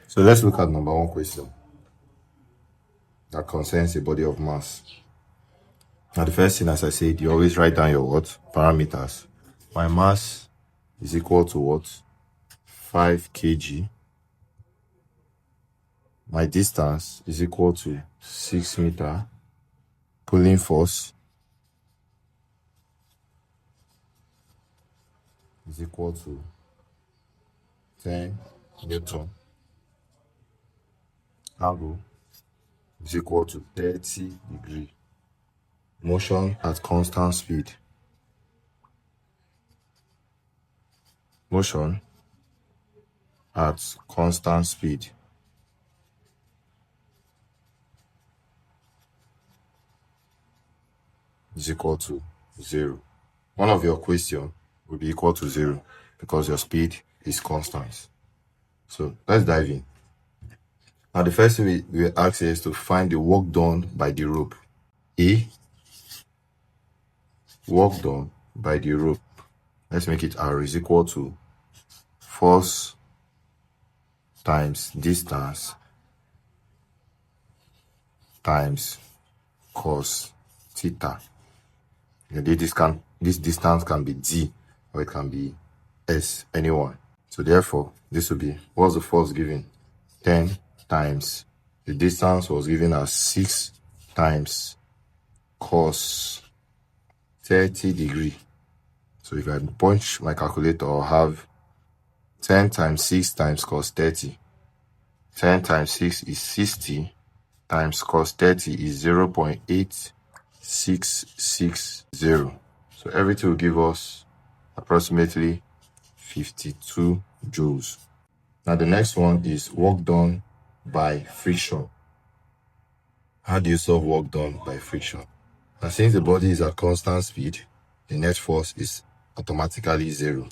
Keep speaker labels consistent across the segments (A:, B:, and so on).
A: So let's look at number one question that concerns a body of mass. Now the first thing, as I said, you always write down your what? Parameters. My mass is equal to what? 5 kg. My distance is equal to 6 meter. Pulling force is equal to 10 Newton. Angle is equal to 30 degrees. Motion at constant speed. Motion at constant speed is equal to 0. One of your questions will be equal to 0 because your speed is constant. So let's dive in. Now the first thing we will ask is to find the work done by the rope. A, work done by the rope. Let's make it R is equal to force times distance times cos theta. This distance can be d or it can be s, anyone. So therefore, this will be, what's the force given? 10 times the distance was given as 6 times cos 30 degree. So if I punch my calculator, I'll have 10 times 6 times cos 30. 10 times 6 is 60 times cos 30 is 0.8660. So everything will give us approximately 52 joules. Now the next one is work done by friction. How do you solve work done by friction? Now since the body is at constant speed, the net force is automatically 0.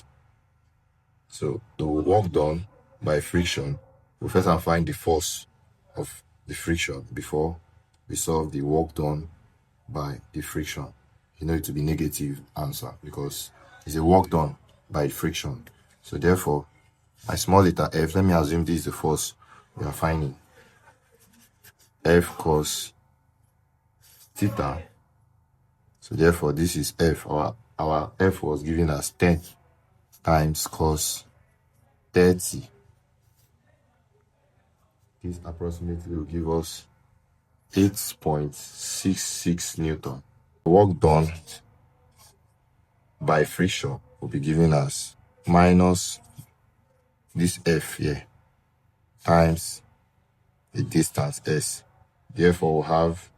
A: So the work done by friction, we first have to find the force of the friction before we solve the work done by the friction. You know it to be negative answer because it's a work done by friction. So therefore, my small letter f, let me assume this is the force we are finding. F cos theta. So therefore, this is F. Our F was given as 10 times cos 30. This approximately will give us 8.66 Newton. The work done by friction will be given as minus this F here times the distance S. Therefore, we'll have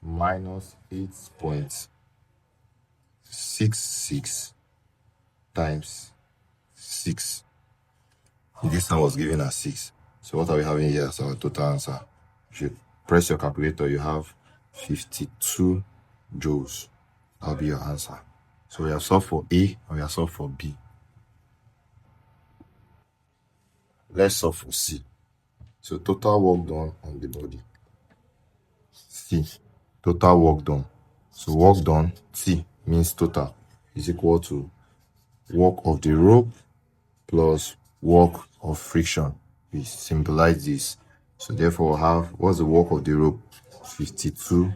A: minus 8.66 times 6. The distance was given as 6. So what are we having here as our total answer? If you press your calculator, you have 52 joules. That'll be your answer. So we have solved for A and we have solved for B. Let's solve for C. So total work done on the body. C, total work done. So work done, T means total, is equal to work of the rope plus work of friction. We symbolize this. So therefore we'll have, what's the work of the rope? 52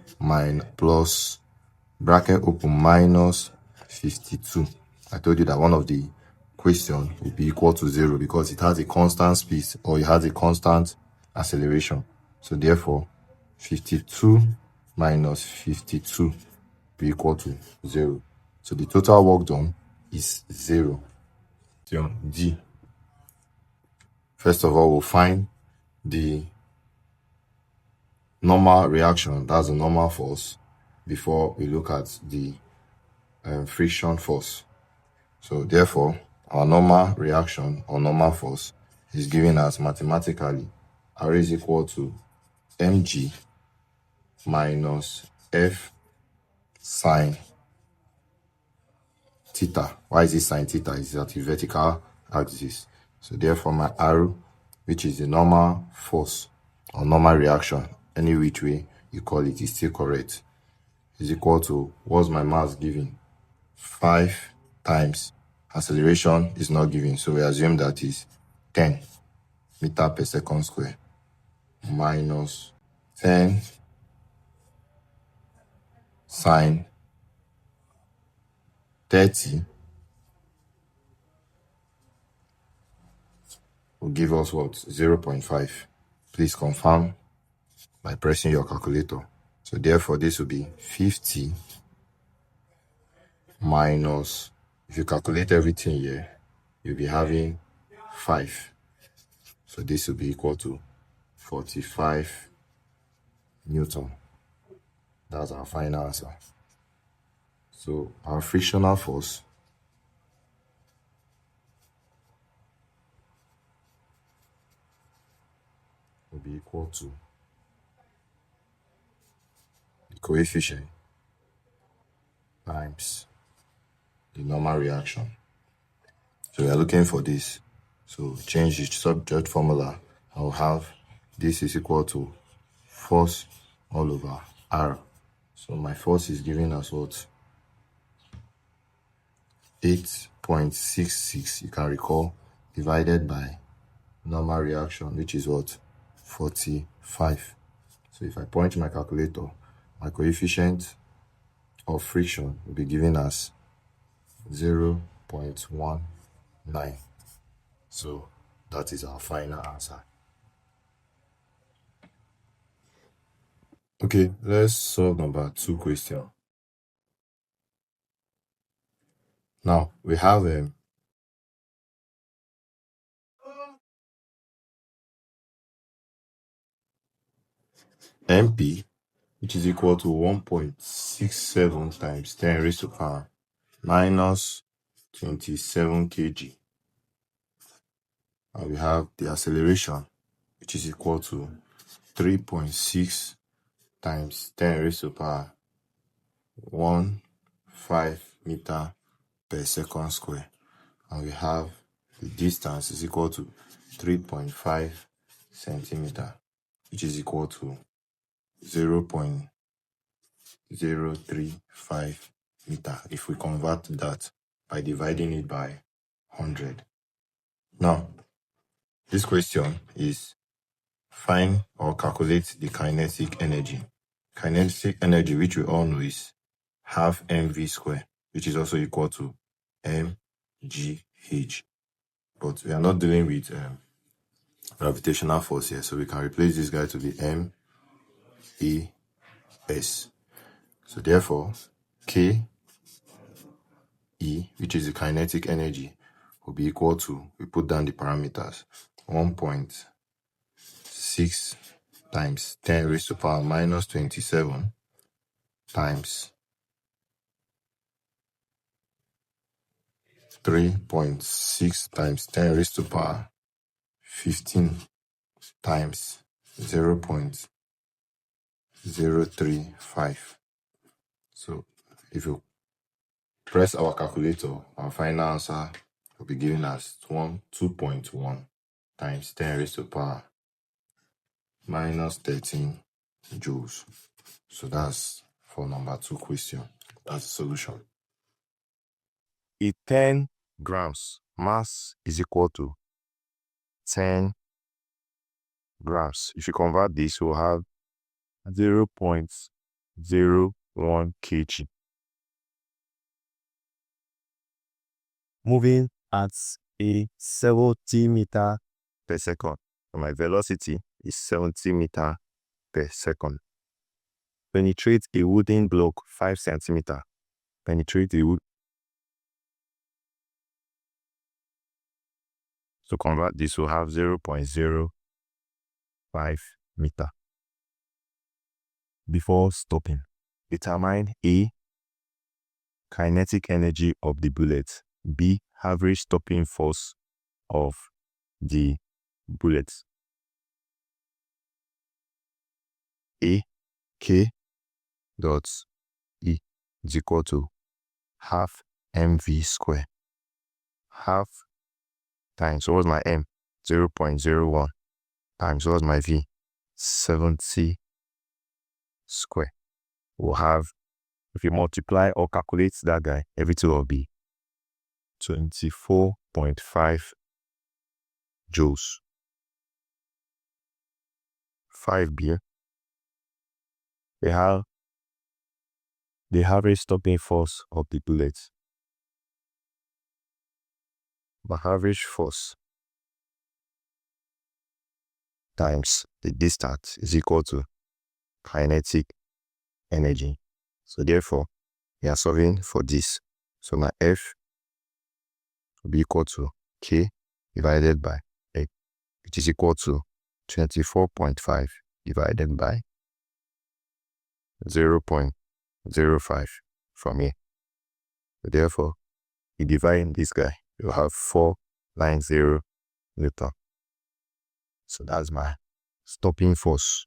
A: plus bracket open minus 52. I told you that one of the question will be equal to 0 because it has a constant speed or it has a constant acceleration. So therefore 52 minus 52 will be equal to 0. So the total work done is 0. So D. First of all, we'll find the normal reaction, that's the normal force, before we look at the friction force. So therefore, our normal reaction or normal force is given as mathematically R is equal to mg minus F sine theta. Why is it sine theta? It's at the vertical axis. So therefore my R, which is the normal force or normal reaction, any which way you call it, is still correct, is equal to, what's my mass given? 5 times acceleration is not given, so we assume that is 10 meter per second square minus 10 sine 30 will give us what? 0.5. Please confirm by pressing your calculator. So therefore, this will be 50 minus, if you calculate everything here, you'll be having 5. So this will be equal to 45 Newton. That's our final answer. So our frictional force will be equal to the coefficient times the normal reaction. So we are looking for this. So change the subject formula. I'll have this is equal to force all over R. So my force is giving us what? 8.66, you can recall, divided by normal reaction, which is what? 45. So if I point my calculator, my coefficient of friction will be given as 0.19. So that is our final answer. Okay, let's solve number 2 question. Now we have MP, which is equal to 1.67 times 10 raised to power minus 27 kg. And we have the acceleration, which is equal to 3.6 times 10 raised to power 15 meter per second square. And we have the distance is equal to 3.5 centimeter, which is equal to 0.035 meter if we convert that by dividing it by 100. Now, this question is find or calculate the kinetic energy. Kinetic energy, which we all know, is half mv square, which is also equal to mgh. But we are not dealing with gravitational force here, so we can replace this guy to be mes. So therefore, K E, which is the kinetic energy, will be equal to, we put down the parameters, 1.6 times 10 raised to power minus 27 times 3.6 times 10 raised to power 15 times 0.035. So if you press our calculator, our final answer will be given as 2.1 times 10 raised to power minus 13 joules. So that's for number 2 question. That's the solution.
B: A 10 grams mass is equal to 10 grams. If you convert this, we'll have 0.01 kg. Moving at a 70 meter per second. So my velocity is 70 meter per second. Penetrate a wooden block 5 centimeter. Penetrate a wood. So convert this, we'll have 0.05 meter. Before stopping, determine A, kinetic energy of the bullet, B, average stopping force of the bullet. A, K dot E is equal to half mv square. Half times, what was my m? 0.01 times, what was my v? 70 square. We'll have, if you multiply or calculate that guy, everything will be 24.5 joules. 5 beer. The average stopping force of the bullet. The average force times the distance is equal to kinetic energy. So therefore, we are solving for this. So my F will be equal to K divided by A, which is equal to 24.5 divided by 0.05 from here. So therefore, you divide this guy, you have 490 Newton. So that's my stopping force